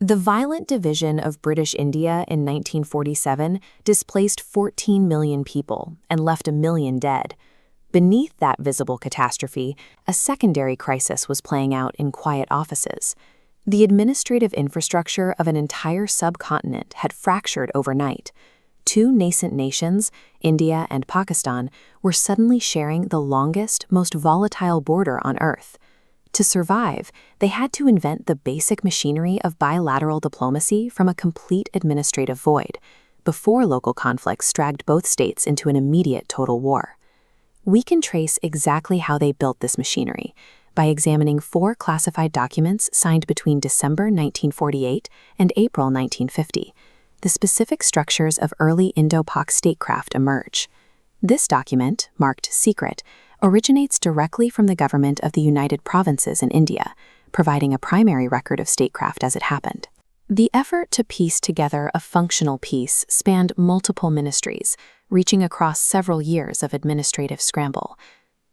The violent division of British India in 1947 displaced 14 million people and left 1 million dead. Beneath that visible catastrophe, a secondary crisis was playing out in quiet offices. The administrative infrastructure of an entire subcontinent had fractured overnight. Two nascent nations, India and Pakistan, were suddenly sharing the longest, most volatile border on Earth. To survive, they had to invent the basic machinery of bilateral diplomacy from a complete administrative void, before local conflicts dragged both states into an immediate total war. We can trace exactly how they built this machinery by examining 4 classified documents signed between December 1948 and April 1950. The specific structures of early Indo-Pak statecraft emerge. This document, marked secret, originates directly from the government of the United Provinces in India, providing a primary record of statecraft as it happened. The effort to piece together a functional peace spanned multiple ministries, reaching across several years of administrative scramble.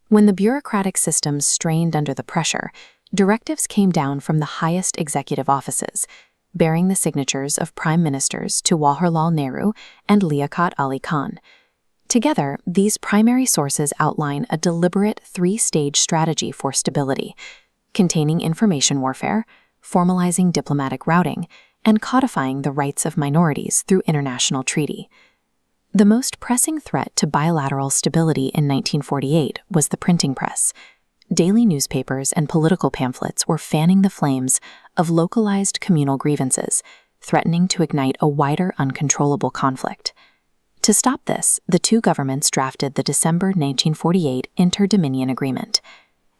When the bureaucratic system strained under the pressure, directives came down from the highest executive offices, bearing the signatures of Prime Ministers Jawaharlal Nehru and Liaquat Ali Khan. Together, these primary sources outline a deliberate 3-stage strategy for stability, containing information warfare, formalizing diplomatic routing, and codifying the rights of minorities through international treaty. The most pressing threat to bilateral stability in 1948 was the printing press. Daily newspapers and political pamphlets were fanning the flames of localized communal grievances, threatening to ignite a wider, uncontrollable conflict. To stop this, the two governments drafted the December 1948 Inter-Dominion Agreement.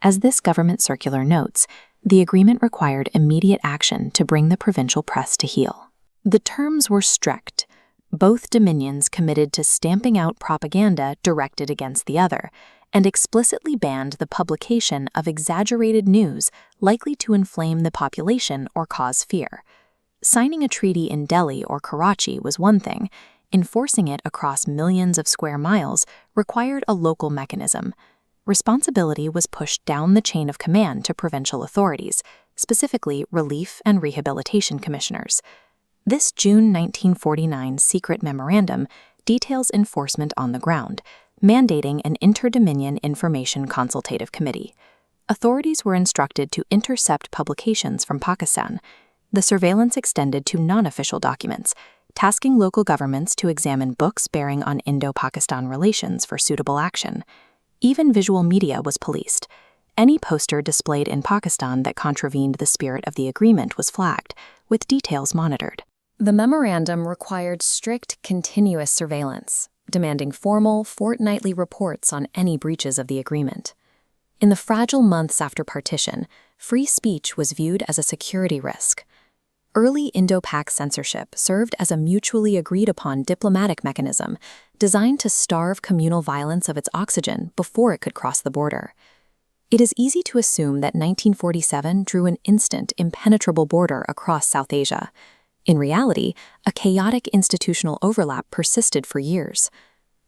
As this government circular notes, the agreement required immediate action to bring the provincial press to heel. The terms were strict. Both dominions committed to stamping out propaganda directed against the other, and explicitly banned the publication of exaggerated news likely to inflame the population or cause fear. Signing a treaty in Delhi or Karachi was one thing. Enforcing it across millions of square miles required a local mechanism. Responsibility was pushed down the chain of command to provincial authorities, specifically relief and rehabilitation commissioners. This June 1949 secret memorandum details enforcement on the ground, mandating an Inter-Dominion Information Consultative Committee. Authorities were instructed to intercept publications from Pakistan. The surveillance extended to non-official documents, tasking local governments to examine books bearing on Indo-Pakistan relations for suitable action. Even visual media was policed. Any poster displayed in Pakistan that contravened the spirit of the agreement was flagged, with details monitored. The memorandum required strict, continuous surveillance, demanding formal, fortnightly reports on any breaches of the agreement. In the fragile months after partition, free speech was viewed as a security risk. Early Indo-Pak censorship served as a mutually agreed-upon diplomatic mechanism designed to starve communal violence of its oxygen before it could cross the border. It is easy to assume that 1947 drew an instant, impenetrable border across South Asia. In reality, a chaotic institutional overlap persisted for years.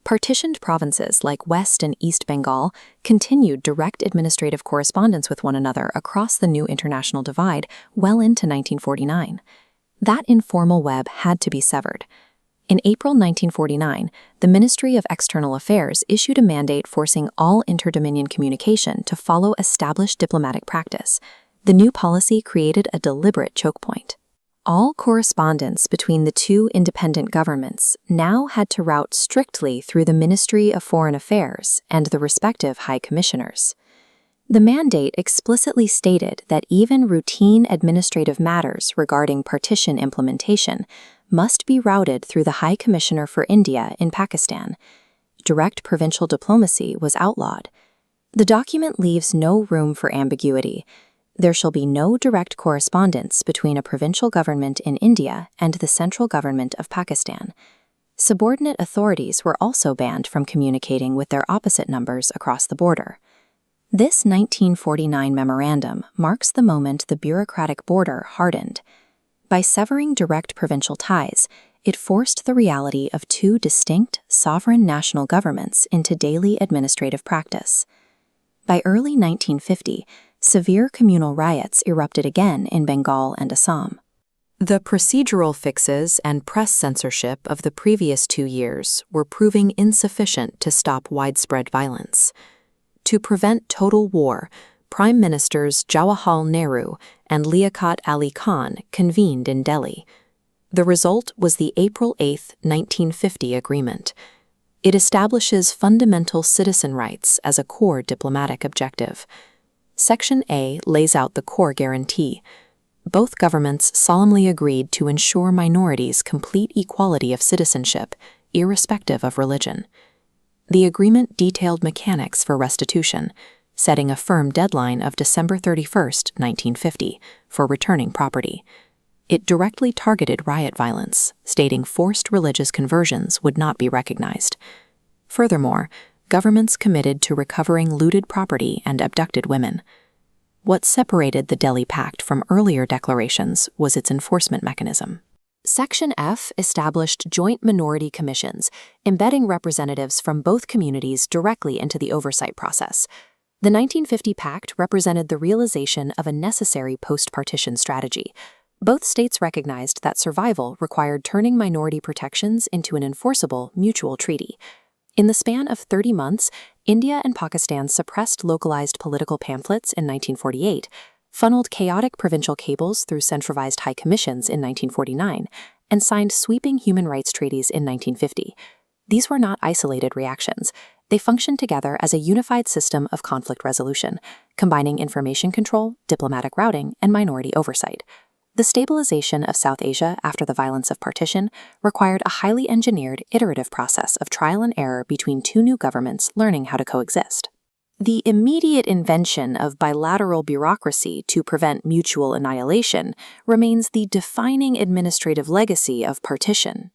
Partitioned provinces like West and East Bengal continued direct administrative correspondence with one another across the new international divide well into 1949. That informal web had to be severed. In April 1949, the Ministry of External Affairs issued a mandate forcing all inter-dominion communication to follow established diplomatic practice. The new policy created a deliberate choke point. All correspondence between the two independent governments now had to route strictly through the Ministry of Foreign Affairs and the respective high commissioners. The mandate explicitly stated that even routine administrative matters regarding partition implementation must be routed through the High Commissioner for India in Pakistan. Direct provincial diplomacy was outlawed. The document leaves no room for ambiguity. There shall be no direct correspondence between a provincial government in India and the central government of Pakistan. Subordinate authorities were also banned from communicating with their opposite numbers across the border. This 1949 memorandum marks the moment the bureaucratic border hardened. By severing direct provincial ties, it forced the reality of two distinct, sovereign national governments into daily administrative practice. By early 1950, severe communal riots erupted again in Bengal and Assam. The procedural fixes and press censorship of the previous 2 years were proving insufficient to stop widespread violence. To prevent total war, Prime Ministers Jawaharlal Nehru and Liaquat Ali Khan convened in Delhi. The result was the April 8, 1950 agreement. It establishes fundamental citizen rights as a core diplomatic objective. Section A lays out the core guarantee. Both governments solemnly agreed to ensure minorities complete equality of citizenship, irrespective of religion. The agreement detailed mechanics for restitution, setting a firm deadline of December 31, 1950, for returning property. It directly targeted riot violence, stating forced religious conversions would not be recognized. Furthermore, governments committed to recovering looted property and abducted women. What separated the Delhi Pact from earlier declarations was its enforcement mechanism. Section F established joint minority commissions, embedding representatives from both communities directly into the oversight process. The 1950 Pact represented the realization of a necessary post-partition strategy. Both states recognized that survival required turning minority protections into an enforceable mutual treaty. In the span of 30 months, India and Pakistan suppressed localized political pamphlets in 1948, funneled chaotic provincial cables through centralized high commissions in 1949, and signed sweeping human rights treaties in 1950. These were not isolated reactions. They functioned together as a unified system of conflict resolution, combining information control, diplomatic routing, and minority oversight. The stabilization of South Asia after the violence of partition required a highly engineered, iterative process of trial and error between two new governments learning how to coexist. The immediate invention of bilateral bureaucracy to prevent mutual annihilation remains the defining administrative legacy of partition.